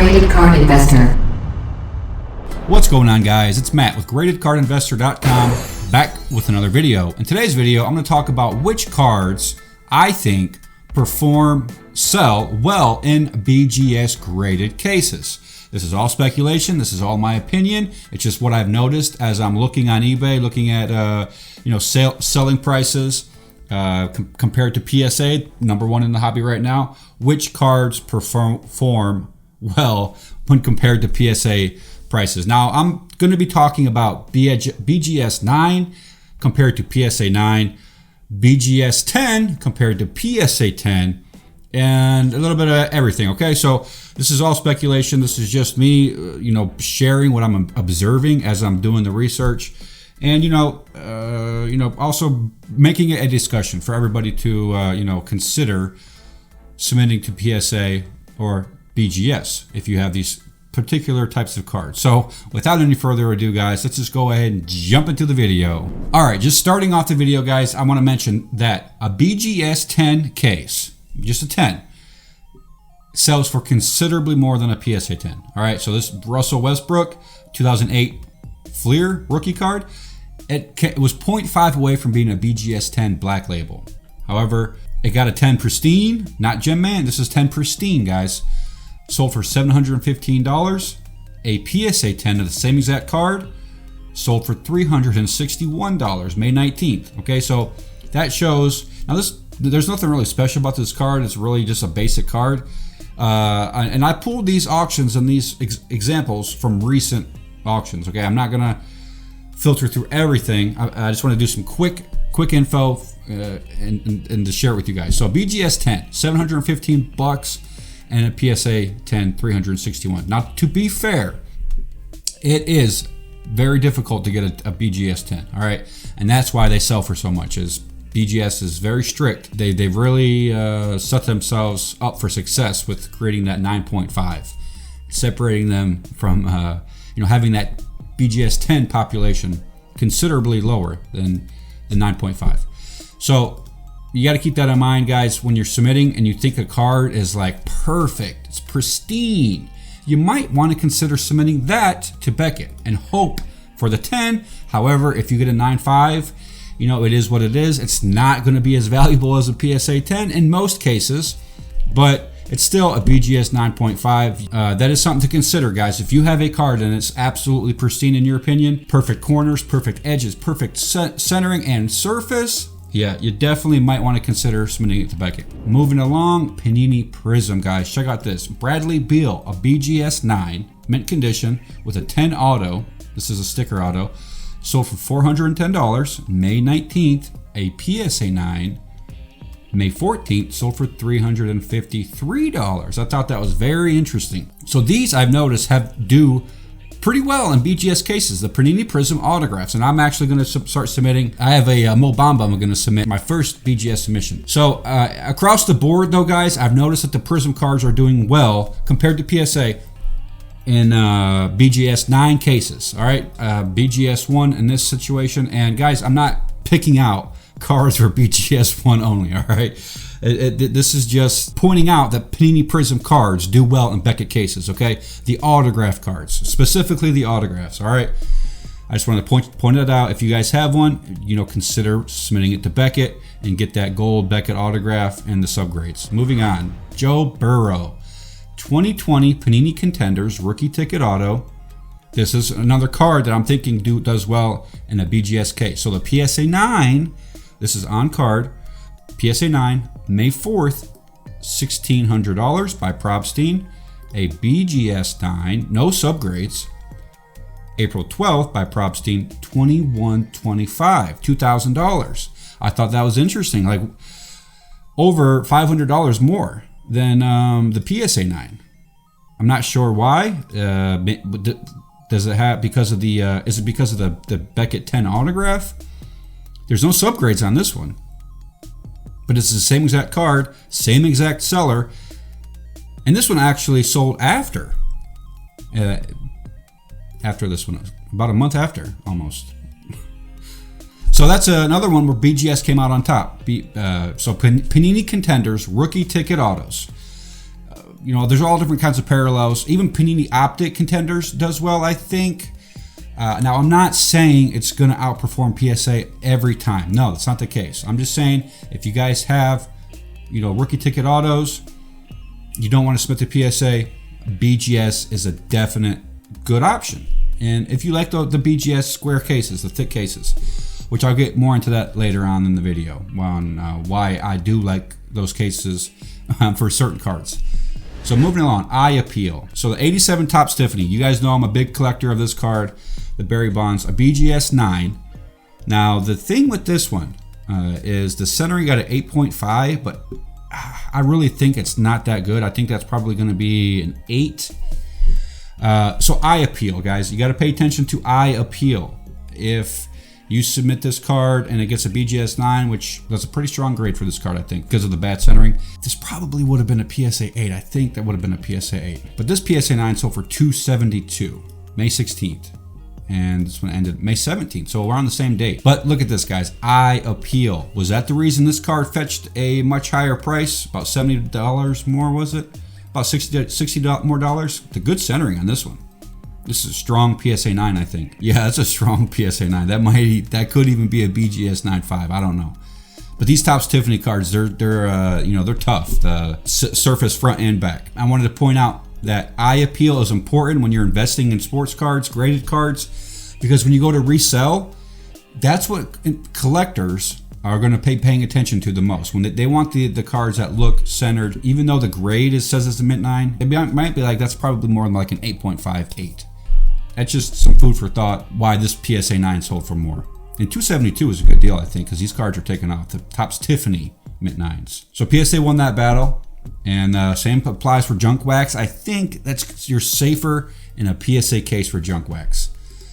Graded Card Investor. What's going on, guys? It's Matt with GradedCardInvestor.com, back with another video. In today's video, I'm going to talk about which cards I think sell well in BGS graded cases. This is all speculation. This is all my opinion. It's just what I've noticed as I'm looking on eBay, looking at selling prices compared to PSA, number one in the hobby right now. Which cards perform well when compared to PSA prices? Now, I'm going to be talking about BGS 9 compared to PSA 9, BGS 10 compared to PSA 10, and a little bit of everything. Okay, so this is all speculation. This is just me, sharing what I'm observing as I'm doing the research, and also making it a discussion for everybody to consider submitting to PSA or BGS if you have these particular types of cards. So without any further ado, guys, let's just go ahead and jump into the video. All right, just starting off the video, guys, I want to mention that a BGS 10 case, just a 10, sells for considerably more than a PSA 10. All right, so this Russell Westbrook 2008 Fleer rookie card, it was 0.5 away from being a BGS 10 black label. However, it got a 10 pristine, not Gem Man. This is 10 pristine, guys. Sold for $715. A PSA 10 of the same exact card sold for $361, May 19th. Okay, so that shows. Now, there's nothing really special about this card. It's really just a basic card. And I pulled these auctions and these examples from recent auctions. Okay, I'm not gonna filter through everything. I just want to do some quick info and to share it with you guys. So BGS 10, $715. And a PSA 10, $361. Now, to be fair, it is very difficult to get a BGS 10, all right? And that's why they sell for so much, is BGS is very strict. They've really set themselves up for success with creating that 9.5, separating them from having that BGS 10 population considerably lower than the 9.5. So you got to keep that in mind, guys, when you're submitting and you think a card is like perfect, it's pristine. You might want to consider submitting that to Beckett and hope for the 10. However, if you get a 9.5, it is what it is. It's not going to be as valuable as a PSA 10 in most cases, but it's still a BGS 9.5. That is something to consider, guys. If you have a card and it's absolutely pristine in your opinion, perfect corners, perfect edges, perfect centering and surface, yeah, you definitely might want to consider submitting it to Beckett. Moving along, Panini Prism, guys. Check out this. Bradley Beal, a BGS 9, mint condition, with a 10 auto. This is a sticker auto. Sold for $410, May 19th. A PSA 9, May 14th. Sold for $353. I thought that was very interesting. So these, I've noticed, do pretty well in BGS cases, the Panini Prism autographs, and I'm actually going to start submitting. I have a Mo Bamba. I'm going to submit my first BGS submission. So across the board, though, guys, I've noticed that the Prism cards are doing well compared to PSA in BGS 9 cases. All right, BGS 1 in this situation, and guys, I'm not picking out cards for BGS 1 only. All right. This is just pointing out that Panini Prism cards do well in Beckett cases, okay? The autograph cards, specifically the autographs, all right? I just wanted to point it out. If you guys have one, consider submitting it to Beckett and get that gold Beckett autograph and the subgrades. Moving on, Joe Burrow, 2020 Panini Contenders rookie ticket auto. This is another card that I'm thinking does well in a BGS case. So the PSA 9, this is on card. PSA 9, May 4th, $1,600 by Probstein. A BGS 9, no subgrades, April 12th by Probstein, $2,125, $2,000. I thought that was interesting, like over $500 more than the PSA 9. I'm not sure why. Does it have because of the? Is it because of the Beckett 10 autograph? There's no subgrades on this one. But it's the same exact card, same exact seller, and this one actually sold after this one, about a month after, almost. So that's another one where BGS came out on top. So Panini Contenders rookie ticket autos. you know, there's all different kinds of parallels. Even Panini Optic Contenders does well, I think. Now, I'm not saying it's going to outperform PSA every time. No, that's not the case. I'm just saying if you guys have, you know, rookie ticket autos, you don't want to submit to PSA, BGS is a definite good option. And if you like the BGS square cases, the thick cases, which I'll get more into that later on in the video on why I do like those cases for certain cards. So moving along, Eye Appeal. So the 87 Topps Tiffany. You guys know I'm a big collector of this card. The Barry Bonds, a BGS 9. Now the thing with this one is the centering got an 8.5, but I really think it's not that good. I think that's probably going to be an 8. So Eye Appeal, guys. You got to pay attention to Eye Appeal. If you submit this card and it gets a BGS 9, which that's a pretty strong grade for this card, I think, because of the bad centering. This probably would have been a PSA 8. I think that would have been a PSA 8. But this PSA 9 sold for $272, May 16th. And this one ended May 17th, so we're on the same date. But look at this, guys. Eye Appeal. Was that the reason this card fetched a much higher price? About $70 more, was it? About $60 more dollars? The good centering on this one. This is a strong PSA 9, I think. Yeah, that's a strong PSA 9. That could even be a BGS 9.5. I don't know. But these Topps Tiffany cards, they're tough. The surface front and back. I wanted to point out that Eye Appeal is important when you're investing in sports cards, graded cards, because when you go to resell, that's what collectors are going to paying attention to the most. When they want the cards that look centered, even though the grade says it's a mint 9, it might be like that's probably more than like an 8.5, 8. That's just some food for thought why this PSA 9 sold for more. And 272 is a good deal, I think, because these cards are taken off the Topps Tiffany mint 9s. So PSA won that battle. And same applies for junk wax. I think you're safer in a PSA case for junk wax.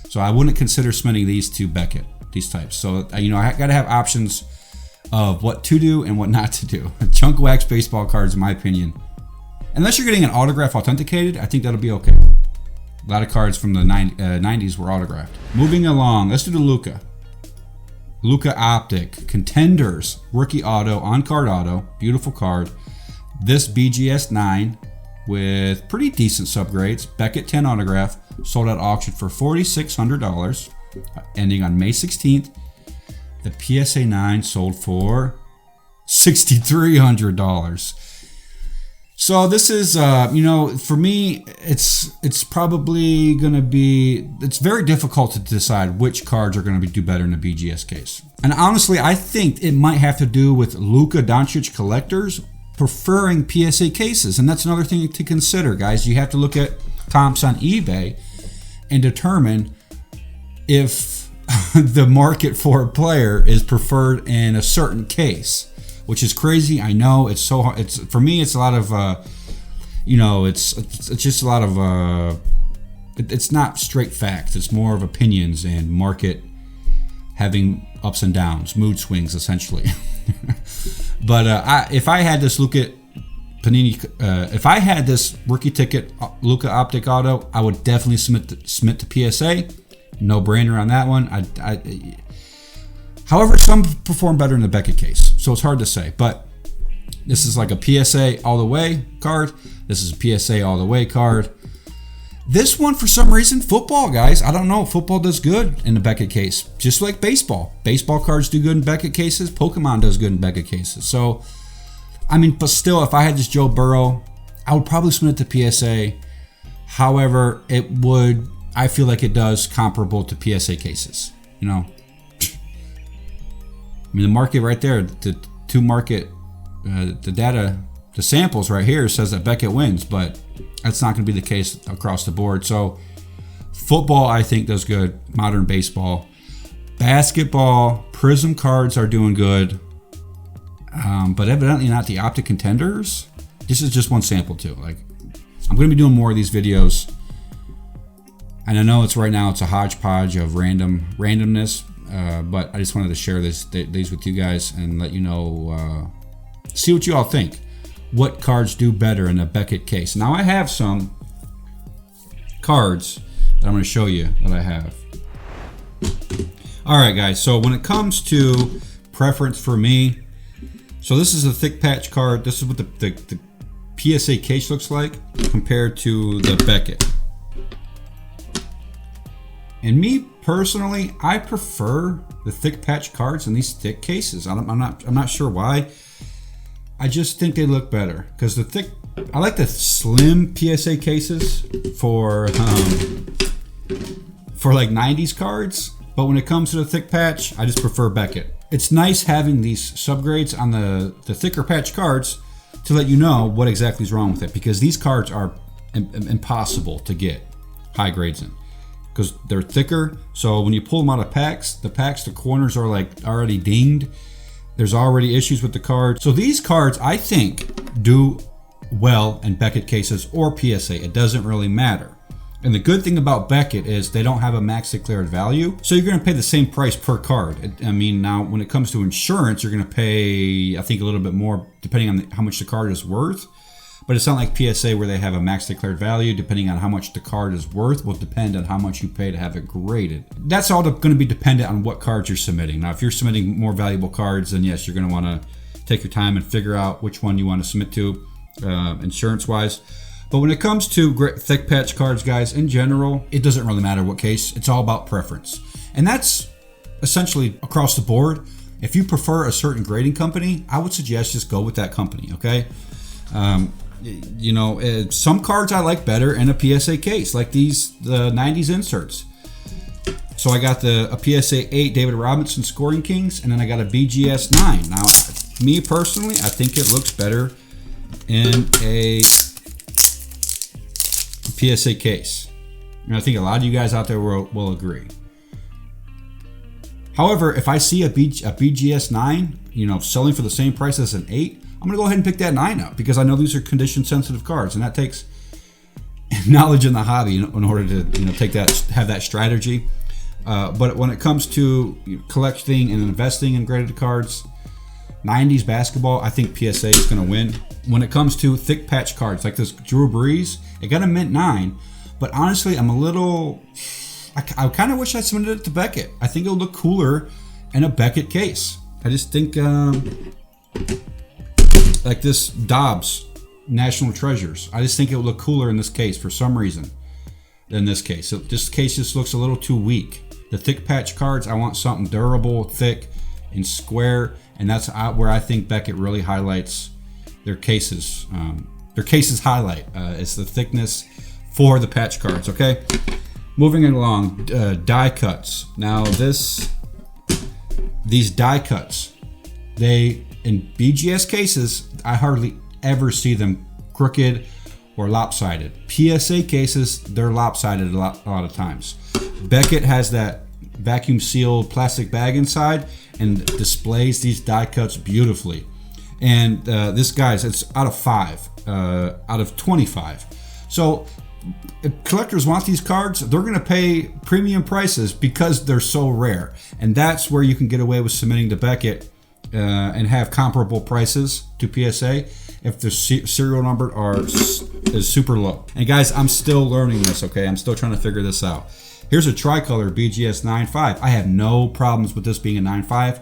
So I wouldn't consider submitting these to Beckett, these types. So you know, I got to have options of what to do and what not to do. Junk wax baseball cards, in my opinion, unless you're getting an autograph authenticated, I think that'll be okay. A lot of cards from the 90s were autographed. Moving along, let's do the Luka. Luka Optic Contenders rookie auto, on card auto, beautiful card. This BGS 9 with pretty decent subgrades, Beckett 10 autograph, sold at auction for $4,600, ending on May 16th. The PSA 9 sold for $6,300. So this is, you know, for me, it's probably going to be, it's very difficult to decide which cards are going to do better in a BGS case. And honestly, I think it might have to do with Luka Doncic collectors preferring PSA cases. And that's another thing to consider, guys. You have to look at comps on eBay and determine if the market for a player is preferred in a certain case, which is crazy. I know it's so hard. It's, for me, it's a lot of, you know, it's just a lot of, it's not straight facts. It's more of opinions and market having ups and downs, mood swings, essentially. But if I had this Luka Panini, if I had this rookie ticket Luka Optic Auto, I would definitely submit to PSA. No brainer on that one. However, some perform better in the Beckett case, so it's hard to say. But this is like a PSA all the way card. This is a PSA all the way card. This one, for some reason, football, guys. I don't know. Football does good in the Beckett case, just like baseball. Baseball cards do good in Beckett cases. Pokemon does good in Beckett cases. So, I mean, but still, if I had this Joe Burrow, I would probably submit it to PSA. However, it would, I feel like it does comparable to PSA cases. You know, I mean, the market right there, the data, the samples right here says that Beckett wins, but that's not going to be the case across the board. So football, I think, does good. Modern baseball. Basketball, Prism cards are doing good. But evidently not the Optic Contenders. This is just one sample too. Like, I'm going to be doing more of these videos. And I know it's right now, it's a hodgepodge of randomness. But I just wanted to share these with you guys and let you know, see what you all think. What cards do better in a Beckett case? Now I have some cards that I'm going to show you that I have. All right, guys. So when it comes to preference for me, so this is a thick patch card. This is what the PSA case looks like compared to the Beckett. And me personally, I prefer the thick patch cards in these thick cases. I'm not sure why. I just think they look better because the thick. I like the slim PSA cases for like 90s cards, but when it comes to the thick patch, I just prefer Beckett. It's nice having these subgrades on the thicker patch cards to let you know what exactly is wrong with it, because these cards are impossible to get high grades in because they're thicker. So when you pull them out of packs, the corners are like already dinged. There's already issues with the card. So these cards, I think, do well in Beckett cases or PSA. It doesn't really matter. And the good thing about Beckett is they don't have a max declared value, so you're going to pay the same price per card. I mean, now when it comes to insurance, you're going to pay, I think, a little bit more depending on how much the card is worth. But it's not like PSA where they have a max declared value. Depending on how much the card is worth will depend on how much you pay to have it graded. That's all going to be dependent on what cards you're submitting. Now, if you're submitting more valuable cards, then yes, you're going to want to take your time and figure out which one you want to submit to insurance-wise. But when it comes to thick patch cards, guys, in general, it doesn't really matter what case. It's all about preference. And that's essentially across the board. If you prefer a certain grading company, I would suggest just go with that company, okay? You know, some cards I like better in a PSA case, like the 90s inserts. So I got a PSA 8 David Robinson Scoring Kings, and then I got a BGS 9. Now, me personally, I think it looks better in a PSA case. And I think a lot of you guys out there will agree. However, if I see a BGS 9, you know, selling for the same price as an 8, I'm going to go ahead and pick that 9 up because I know these are condition sensitive cards, and that takes knowledge in the hobby in order to, you know, have that strategy. But when it comes to collecting and investing in graded cards, 90s basketball, I think PSA is going to win. When it comes to thick patch cards like this Drew Brees, it got a mint 9, but honestly, I'm a little. I kind of wish I submitted it to Beckett. I think it'll look cooler in a Beckett case. I just think like this Dobbs National Treasures. I just think it would look cooler in this case for some reason than this case. So this case just looks a little too weak. The thick patch cards, I want something durable, thick, and square, and that's where I think Beckett really highlights their cases. Their cases highlight is the thickness for the patch cards. Okay, moving along, die cuts. Now these die cuts, in BGS cases, I hardly ever see them crooked or lopsided. PSA cases, they're lopsided a lot of times. Beckett has that vacuum sealed plastic bag inside and displays these die cuts beautifully. And this, guys, it's out of 5, out of 25. So if collectors want these cards, they're going to pay premium prices because they're so rare. And that's where you can get away with submitting to Beckett and have comparable prices to PSA if the serial number is super low. And guys, I'm still learning this, okay? I'm still trying to figure this out. Here's a tricolor BGS 9.5. I have no problems with this being a 9.5.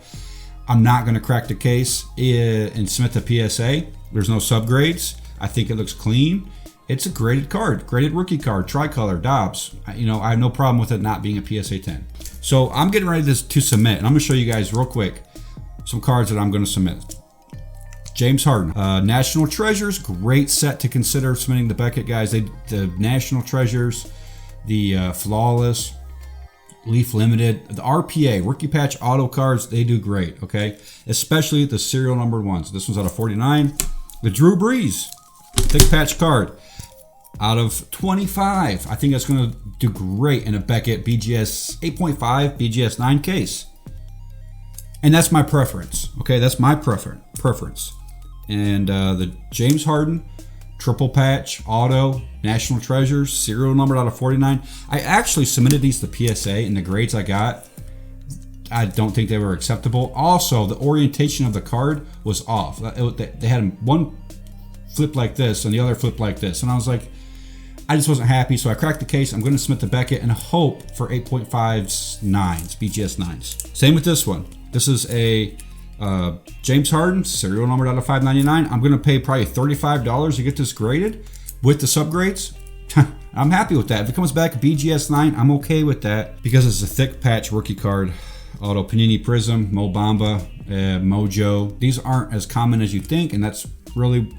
I'm not going to crack the case and submit to PSA. There's no subgrades. I think it looks clean. It's a graded card, graded rookie card, tricolor, Dobbs. You know, I have no problem with it not being a PSA 10. So I'm getting ready to submit, and I'm going to show you guys real quick some cards that I'm going to submit. James Harden, National Treasures, great set to consider submitting to Beckett, guys. The National Treasures, the Flawless, Leaf Limited, the RPA, Rookie Patch Auto cards, they do great, okay? Especially the serial numbered ones. This one's out of 49. The Drew Brees, thick patch card, out of 25. I think that's going to do great in a Beckett BGS 8.5, BGS 9 case. And that's my preference, okay? That's my preference. And the James Harden, triple patch, auto, National Treasures, serial numbered out of 49. I actually submitted these to PSA, and the grades I got, I don't think they were acceptable. Also, the orientation of the card was off. They had one flip like this and the other flip like this. And I was like, I just wasn't happy. So I cracked the case. I'm going to submit to Beckett and hope for 8.5s, 9s, BGS 9s. Same with this one. This is a James Harden, serial numbered out of 599. I'm going to pay probably $35 to get this graded with the subgrades. I'm happy with that. If it comes back BGS 9, I'm okay with that because it's a thick patch rookie card. Auto Panini Prism, Mo Bamba, Mojo. These aren't as common as you think, and that's really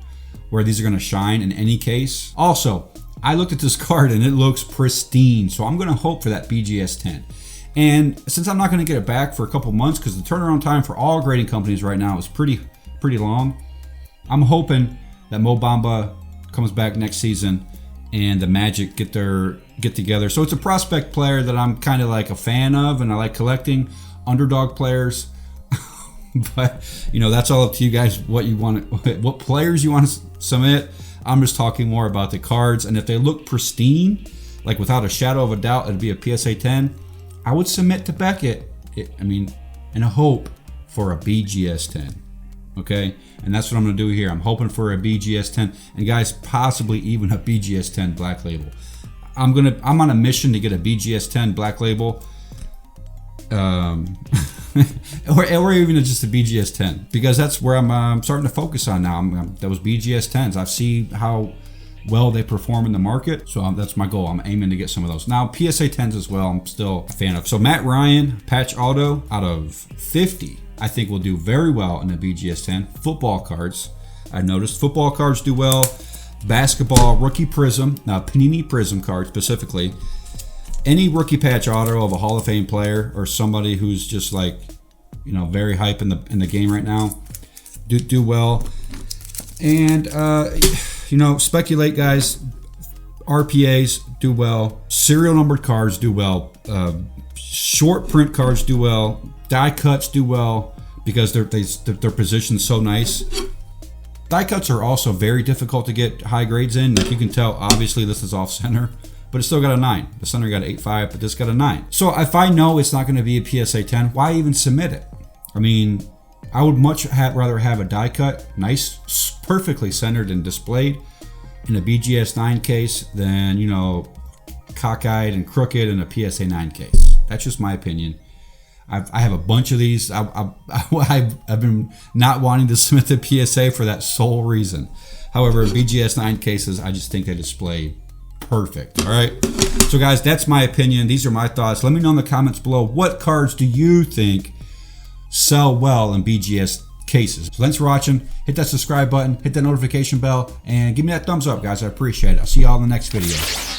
where these are going to shine in any case. Also, I looked at this card and it looks pristine, so I'm going to hope for that BGS 10. And since I'm not going to get it back for a couple months because the turnaround time for all grading companies right now is pretty long, I'm hoping that Mo Bamba comes back next season and the Magic get together. So it's a prospect player that I'm kind of like a fan of, and I like collecting underdog players. But you know, that's all up to you guys. What players you want to submit. I'm just talking more about the cards, and if they look pristine, like without a shadow of a doubt, it'd be a PSA 10. I would submit to Beckett. In a hope for a BGS 10. Okay, and that's what I'm gonna do here. I'm hoping for a BGS 10, and guys, possibly even a BGS 10 black label. I'm on a mission to get a BGS 10 black label, or even just a BGS 10, because that's where I'm starting to focus on now. Those BGS 10s. I've seen how well they perform in the market, so that's my goal. I'm aiming to get some of those. Now PSA 10s as well, I'm still a fan of. So Matt Ryan patch auto out of 50, I think will do very well in the BGS 10. Football cards, I noticed football cards do well. Basketball rookie prism, now Panini Prism card specifically. Any rookie patch auto of a Hall of Fame player or somebody who's just like, you know, very hype in the game right now, do well. And you know, speculate, guys. RPAs do well. Serial numbered cards do well. Short print cards do well. Die cuts do well because they're positioned so nice. Die cuts are also very difficult to get high grades in. Like you can tell, obviously this is off center, but it's still got a 9. The center got an 8.5, but this got a 9. So if I know it's not going to be a PSA 10, why even submit it? I mean, I would much rather have a die cut, nice, perfectly centered and displayed in a BGS 9 case than, you know, cockeyed and crooked in a PSA 9 case. That's just my opinion. I have a bunch of these. I've been not wanting to submit to PSA for that sole reason. However, BGS 9 cases, I just think they display perfect. All right. So guys, that's my opinion. These are my thoughts. Let me know in the comments below, what cards do you think sell well in BGS cases? So thanks for watching. Hit that subscribe button, hit that notification bell, and give me that thumbs up, guys. I appreciate it. I'll see you all in the next video.